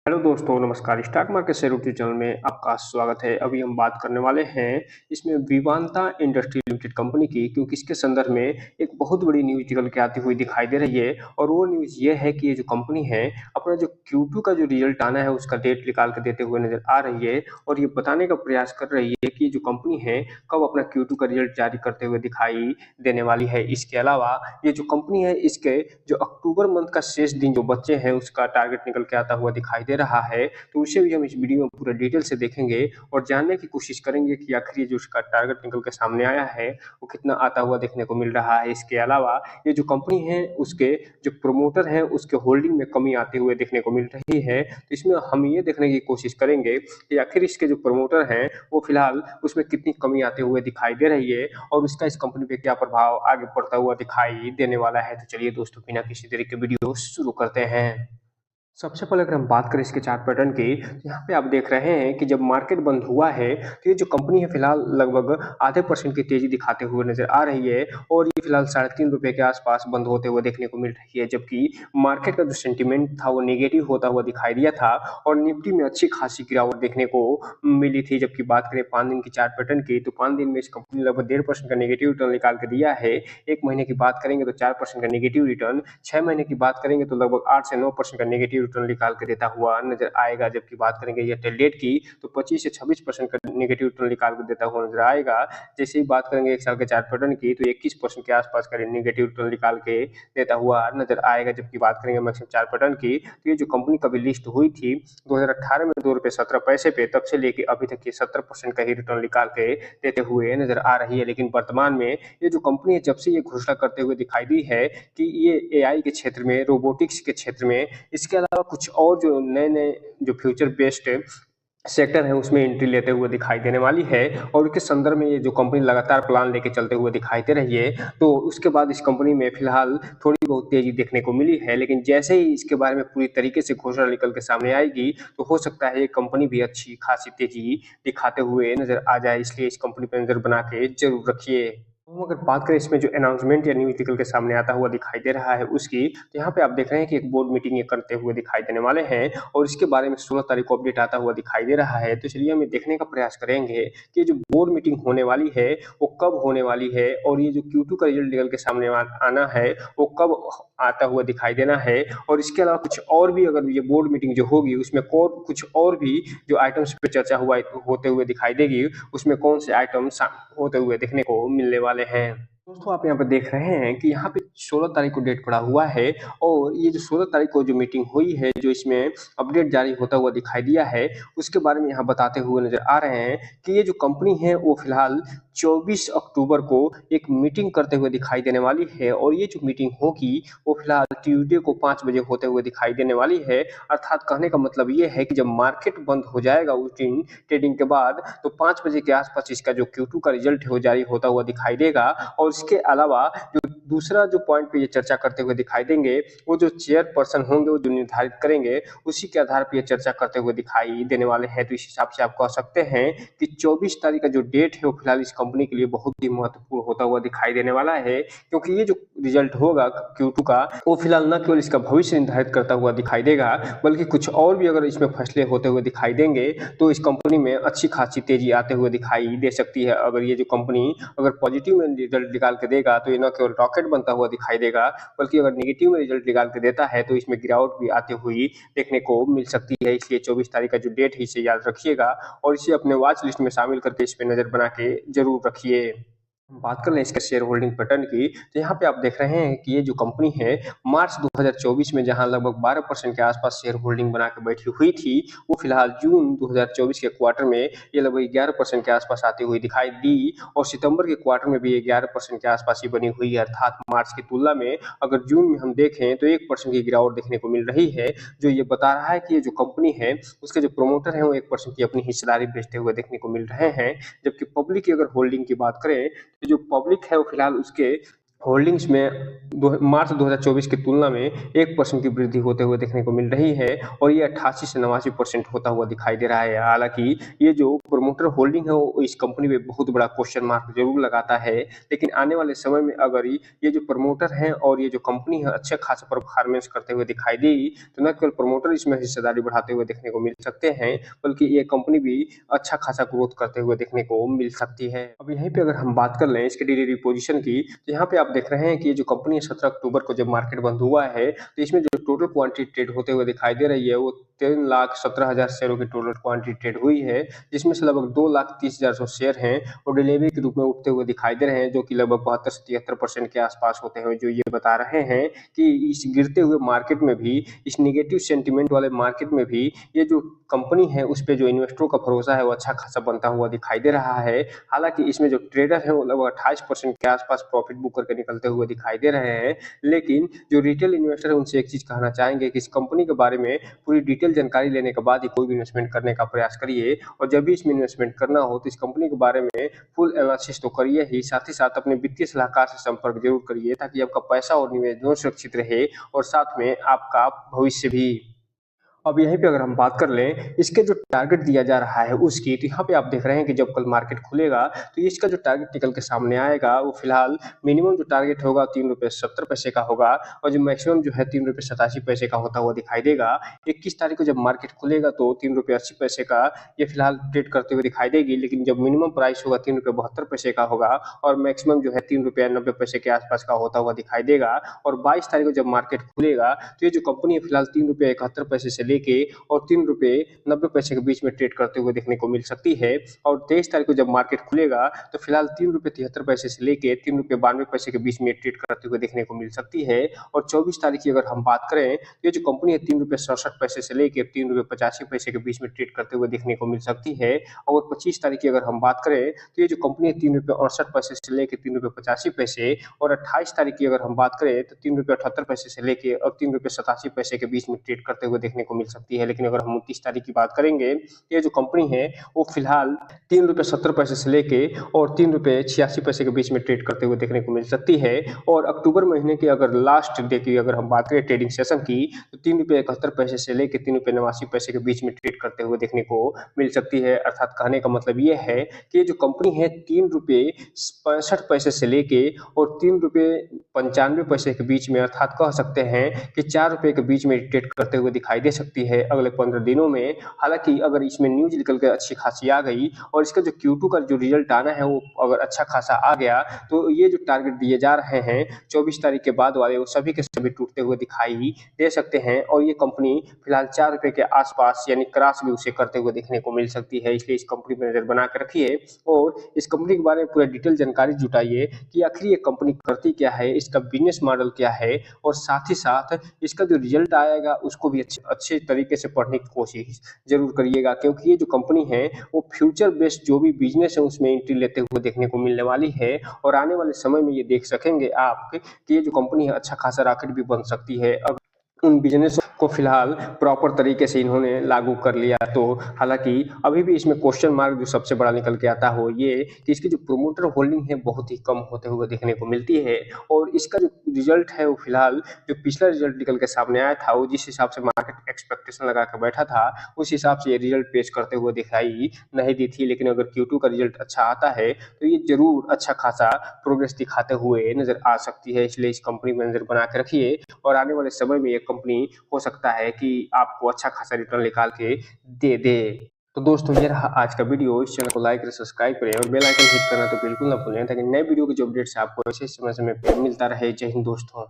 Hello दोस्तों, नमस्कार। Stock market share YouTube channel में आपका स्वागत है। अभी हम बात करने वाले हैं इसमें विवांता इंडस्ट्री लिमिटेड कंपनी की, क्योंकि इसके संदर्भ में एक बहुत बड़ी न्यूज निकल के आती हुई दिखाई दे रही है। और वो न्यूज ये है कि ये जो कंपनी है अपना जो Q2 का जो रिजल्ट आना है उसका डेट निकाल के देते हुए नजर आ रही है, और ये बताने का प्रयास कर रही है कि जो कंपनी है कब अपना Q2 का रिजल्ट जारी करते हुए दिखाई देने वाली है। इसके अलावा ये जो कंपनी है इसके जो अक्टूबर मंथ का शेष दिन जो बच्चे हैं उसका टारगेट निकल के आता हुआ दिखाई दे रहा है, तो उसे भी हम इस वीडियो में पूरे डिटेल से देखेंगे और जानने की कोशिश करेंगे कि आखिर ये जो उसका टारगेट निकल के सामने आया है वो कितना आता हुआ देखने को मिल रहा है। इसके अलावा ये जो कंपनी है उसके जो प्रमोटर हैं उसके होल्डिंग में कमी आते हुए देखने को मिल रही है, तो इसमें हम ये देखने की कोशिश करेंगे कि आखिर इसके जो प्रमोटर हैं वो फिलहाल उसमें कितनी कमी आते हुए दिखाई दे रही है और उसका इस कंपनी पे क्या प्रभाव आगे पड़ता हुआ दिखाई देने वाला है। तो चलिए दोस्तों, बिना किसी देरी के वीडियो शुरू करते हैं। सबसे पहले अगर हम बात करें इसके चार्ट पैटर्न की, तो यहाँ पे आप देख रहे हैं कि जब मार्केट बंद हुआ है तो ये जो कंपनी है फिलहाल लगभग आधे परसेंट की तेजी दिखाते हुए नजर आ रही है, और ये फिलहाल ₹3.5 के आसपास बंद होते हुए देखने को मिल रही है। जबकि मार्केट का जो सेंटीमेंट था वो नेगेटिव होता हुआ दिखाई दिया था और निफ्टी में अच्छी खासी गिरावट देखने को मिली थी। जबकि बात करें 5 दिन की चार्ट पैटर्न की, तो 5 दिन में इस कंपनी ने लगभग 1.5% का नेगेटिव रिटर्न निकाल के दिया है। 1 महीने की बात करेंगे तो 4% का नेगेटिव रिटर्न, 6 महीने की बात करेंगे तो लगभग 8 से 9% का नेगेटिव रिटर्न निकाल के देता हुआ नजर आएगा। जबकि बात करेंगे एयरटेल डेट की, तो 25 से 26% का नेगेटिव रिटर्न निकाल के देता हुआ नजर आएगा। जैसे ही बात करेंगे 1 साल के चार्ट पैटर्न की, तो 21% के आसपास का नेगेटिव रिटर्न निकाल के देता हुआ नजर आएगा। जबकि बात करेंगे मैक्सिमम चार्ट पैटर्न की, तो ये जो कंपनी कभी लिस्ट हुई थी 2018 में ₹2.17 पे, तब से लेके अभी तक ये 70% का ही रिटर्न निकाल के देते हुए नजर आ रही है। लेकिन वर्तमान में ये जो कंपनी है जब से ये घोषणा करते हुए दिखाई दी है कि ये एआई के क्षेत्र में, रोबोटिक्स के क्षेत्र में, इसके अलावा कुछ और जो नए नए जो फ्यूचर बेस्ड सेक्टर है उसमें एंट्री लेते हुए दिखाई देने वाली है, और उसके संदर्भ में ये जो कंपनी लगातार प्लान लेके चलते हुए दिखाई दे रही है। तो उसके बाद इस कंपनी में फिलहाल थोड़ी बहुत तेजी देखने को मिली है, लेकिन जैसे ही इसके बारे में पूरी तरीके से घोषणा निकल के सामने आएगी तो हो सकता है ये कंपनी भी अच्छी खासी तेजी दिखाते हुए नजर आ जाए। इसलिए इस कंपनी पर नजर बना के जरूर रखिए। हम अगर बात करें इसमें जो अनाउंसमेंट या न्यूज निकल के सामने आता हुआ दिखाई दे रहा है उसकी, तो यहाँ पे आप देख रहे हैं कि एक बोर्ड मीटिंग ये करते हुए दिखाई देने वाले हैं, और इसके बारे में 16 तारीख को अपडेट आता हुआ दिखाई दे रहा है। तो चलिए हम ये देखने का प्रयास करेंगे कि ये जो बोर्ड मीटिंग होने वाली है वो कब होने वाली है, और ये जो Q2 का रिजल्ट निकल के सामने आना है वो कब आता हुआ दिखाई देना है। और इसके अलावा कुछ और भी, अगर ये बोर्ड मीटिंग जो होगी उसमें कुछ और भी जो आइटम्स पे चर्चा हुआ होते हुए दिखाई देगी, उसमें कौन से आइटम होते हुए देखने को मिलने वाले हैं। दोस्तों, आप यहाँ पे देख रहे हैं कि यहाँ पे 16 तारीख को डेट पड़ा हुआ है, और ये जो 16 तारीख को जो मीटिंग हुई है, जो इसमें अपडेट जारी होता हुआ दिखाई दिया है, उसके बारे में यहाँ बताते हुए नजर आ रहे हैं कि ये जो कंपनी है वो फिलहाल 24 अक्टूबर को एक मीटिंग करते हुए दिखाई देने वाली है, और ये जो मीटिंग होगी वो फिलहाल ट्यूसडे को 5 बजे होते हुए दिखाई देने वाली है। अर्थात कहने का मतलब ये है कि जब मार्केट बंद हो जाएगा उस दिन ट्रेडिंग के बाद, तो 5 बजे के आसपास इसका जो Q2 का रिजल्ट है वो जारी होता हुआ दिखाई देगा। और इसके अलावा जो दूसरा जो पॉइंट पे ये चर्चा करते हुए दिखाई देंगे, वो जो चेयरपर्सन होंगे वो जो निर्धारित करेंगे उसी के आधार पर ये चर्चा करते हुए दिखाई देने वाले हैं। तो इस हिसाब से आप कह सकते हैं कि 24 तारीख का जो डेट है वो फिलहाल इस कंपनी के लिए बहुत ही महत्वपूर्ण होता हुआ दिखाई देने वाला है, क्योंकि ये जो रिजल्ट होगा Q2 का वो फिलहाल न केवल इसका भविष्य निर्धारित करता हुआ दिखाई देगा, बल्कि कुछ और भी अगर इसमें फैसले होते हुए दिखाई देंगे तो इस कंपनी में अच्छी खासी तेजी आते हुए दिखाई दे सकती है। अगर ये जो कंपनी अगर पॉजिटिव में रिजल्ट निकाल के देगा तो ये न केवल रॉकेट बनता हुआ दिखाई देगा, बल्कि अगर नेगेटिव में रिजल्ट निकाल के देता है तो इसमें गिरावट भी आती हुई देखने को मिल सकती है। इसलिए 24 तारीख का जो डेट है इसे याद रखिएगा और इसे अपने वॉच लिस्ट में शामिल करके इस पर नजर बना के जरूर रखिए। बात कर लें इसके शेयर होल्डिंग पैटर्न की, तो यहाँ पे आप देख रहे हैं कि ये जो कंपनी है मार्च 2024 में जहाँ लगभग 12% के आसपास शेयर होल्डिंग बना के बैठी हुई थी, वो फिलहाल जून 2024 के क्वार्टर में ये लगभग 11% के आसपास आती हुई दिखाई दी, और सितंबर के क्वार्टर में भी ये 11% के आसपास ही बनी हुई है। अर्थात मार्च की तुलना में अगर जून में हम देखें तो 1% की गिरावट देखने को मिल रही है, जो ये बता रहा है कि ये जो कंपनी है उसके जो प्रोमोटर हैं वो 1% की अपनी हिस्सेदारी बेचते हुए देखने को मिल रहे हैं। जबकि पब्लिक की अगर होल्डिंग की बात करें, जो पब्लिक है वो फिलहाल उसके होल्डिंग्स में मार्च 2024 की तुलना में 1% की वृद्धि होते हुए देखने को मिल रही है और ये 88 से 89% होता हुआ दिखाई दे रहा है। हालांकि ये जो प्रमोटर होल्डिंग है वो इस कंपनी में बहुत बड़ा क्वेश्चन मार्क जरूर लगाता है, लेकिन आने वाले समय में अगर ये जो प्रमोटर हैं और ये जो कंपनी है अच्छे खासा परफॉर्मेंस करते हुए दिखाई देगी तो न केवल प्रमोटर इसमें हिस्सेदारी बढ़ाते हुए देखने को मिल सकते हैं, बल्कि ये कंपनी भी अच्छा खासा ग्रोथ करते हुए देखने को मिल सकती है। अब यहीं पे अगर हम बात कर लें इसके डेली रिपोजिशन की, तो यहाँ पे आप देख रहे हैं कि ये जो कंपनी 17 अक्टूबर को जब मार्केट बंद हुआ है तो इसमें जो टोटल क्वांटिटी ट्रेड होते हुए दिखाई दे रही है वो 3,17,000 शेयरों की टोटल क्वांटिटी ट्रेड हुई है, जिसमें से लगभग 2,30,000 शेयर हैं और डिलीवरी के रूप में उठते हुए दिखाई दे रहे हैं, जो कि लगभग 72 से 73% के आसपास होते हैं, जो ये बता रहे हैं कि इस गिरते हुए मार्केट में भी, इस निगेटिव सेंटीमेंट वाले मार्केट में भी ये जो कंपनी है उस पे जो इन्वेस्टरों का भरोसा है वो अच्छा खासा बनता हुआ दिखाई दे रहा है। हालांकि इसमें जो ट्रेडर है वो लगभग 28% के आसपास प्रॉफिट बुक करके निकलते हुए दिखाई दे रहे हैं, लेकिन जो रिटेल इन्वेस्टर है उनसे एक चीज कहना चाहेंगे कि इस कंपनी के बारे में पूरी डिटेल जानकारी लेने के बाद ही कोई भी इन्वेस्टमेंट करने का प्रयास करिए और जब भी इसमें इन्वेस्टमेंट करना हो तो इस कंपनी के बारे में फुल एनालिसिस तो करिए ही, साथ ही साथ अपने वित्तीय सलाहकार से संपर्क जरूर करिए ताकि आपका पैसा और निवेश दोनों सुरक्षित रहे और साथ में आपका भविष्य भी। अब यहीं पे अगर हम बात कर लें इसके जो टारगेट दिया जा रहा है उसकी, तो यहाँ पे आप देख रहे हैं कि जब कल मार्केट खुलेगा तो इसका जो टारगेट निकल के सामने आएगा वो फिलहाल मिनिमम जो टारगेट होगा 3 रुपये 70 पैसे का होगा और जो मैक्सिमम जो है 3 रुपये 87 पैसे का होता हुआ दिखाई देगा। 21 तारीख को जब मार्केट खुलेगा तो 3 रुपये 80 पैसे का ये फिलहाल ट्रेड करते हुए दिखाई देगी, लेकिन जब मिनिमम प्राइस होगा 3 रुपये 72 पैसे का होगा और मैक्सिमम जो है 3 रुपये 90 पैसे के आसपास का होता हुआ दिखाई देगा। और 22 तारीख को जब मार्केट खुलेगा तो ये जो कंपनी है फिलहाल 3 रुपये 71 पैसे से लेके और 3 रुपये 90 पैसे के बीच में ट्रेड करते हुए देखने को मिल सकती है। और 23 तारीख को जब मार्केट खुलेगा तो फिलहाल 3 रुपये 73 पैसे से लेके 3 रुपये 92 पैसे के बीच में ट्रेड करते हुए देखने को मिल सकती है। और 24 तारीख की अगर हम बात करें तो ये जो कंपनी है 3 रुपये 67 पैसे से लेके 3 रुपये 85 पैसे के बीच में ट्रेड करते हुए देखने को मिल सकती है। और 25 तारीख की अगर हम बात करें तो ये जो कंपनी है 3 रुपये 68 पैसे से लेके 3 रुपये 85 पैसे और 28 तारीख की अगर हम बात करें तो 3 रुपये 78 पैसे से लेके और 3 रुपये 87 पैसे के बीच में ट्रेड करते हुए देखने को मिल सकती है। लेकिन अगर हम 29 तारीख की बात करेंगे, ये जो कंपनी है वो फिलहाल 3 रुपये 70 पैसे से लेके और 3 रुपये 86 पैसे के बीच में ट्रेड करते हुए देखने को मिल सकती है। और अक्टूबर महीने की अगर लास्ट डे की अगर हम बात करें ट्रेडिंग सेशन की, तो 3 रुपये 71 पैसे से लेके 3 रुपये 89 पैसे के बीच में ट्रेड करते हुए देखने को मिल सकती है। अर्थात कहने का मतलब ये है कि ये जो कंपनी है 3 रुपये 65 पैसे से लेके और 3 रुपये 95 पैसे के बीच में, अर्थात कह सकते हैं कि 4 रुपये के बीच में ट्रेड करते हुए दिखाई दे सकती है अगले 15 दिनों में। हालांकि अगर इसमें न्यूज निकल के अच्छी खासी आ गई और इसका जो Q2 का जो रिजल्ट आना है वो अगर अच्छा खासा आ गया तो ये जो टारगेट दिए जा रहे हैं 24 तारीख के बाद वाले वो सभी के सभी टूटते हुए दिखाई दे सकते हैं। और ये कंपनी फिलहाल 4 रुपये के आसपास यानी क्रॉस भी उसे करते हुए देखने को मिल सकती है, इसलिए इस कंपनी पर नजर बना कर रखिए और इस कंपनी के बारे में पूरा डिटेल जानकारी जुटाइए कि आखिर ये कंपनी करती क्या है, इसका बिजनेस मॉडल क्या है और साथ ही साथ इसका जो रिजल्ट आएगा उसको भी अच्छे तरीके से पढ़ने की कोशिश जरूर करिएगा, क्योंकि ये जो कंपनी है वो फ्यूचर बेस्ड जो भी बिजनेस है उसमें एंट्री लेते हुए देखने को मिलने वाली है। और आने वाले समय में ये देख सकेंगे आप कि ये जो कंपनी है अच्छा खासा रॉकेट भी बन सकती है अगर उन बिजनेस को फिलहाल प्रॉपर तरीके से इन्होंने लागू कर लिया तो। हालांकि अभी भी इसमें क्वेश्चन मार्क जो सबसे बड़ा निकल के आता हो ये कि इसकी जो प्रोमोटर होल्डिंग है बहुत ही कम होते हुए देखने को मिलती है और इसका जो रिजल्ट है वो फिलहाल जो पिछला रिजल्ट निकल के सामने आया था वो जिस हिसाब से मार्केट एक्सपेक्टेशन लगा कर बैठा था उस हिसाब से ये रिजल्ट पेश करते हुए दिखाई नहीं दी थी। लेकिन अगर Q2 का रिजल्ट अच्छा आता है तो ये जरूर अच्छा खासा प्रोग्रेस दिखाते हुए नजर आ सकती है, इसलिए इस कंपनी में नजर बना के रखिए और आने वाले समय में ये कंपनी हो सकता है कि आपको अच्छा खासा रिटर्न निकाल के दे। तो दोस्तों ये रहा आज का वीडियो, इस चैनल को लाइक करें, सब्सक्राइब करें और बेल आइकन हिट करना तो बिल्कुल ना भूलें ताकि नए वीडियो के जो अपडेट्स आपको ऐसे समय पे मिलता रहे। जय हिंद दोस्तों।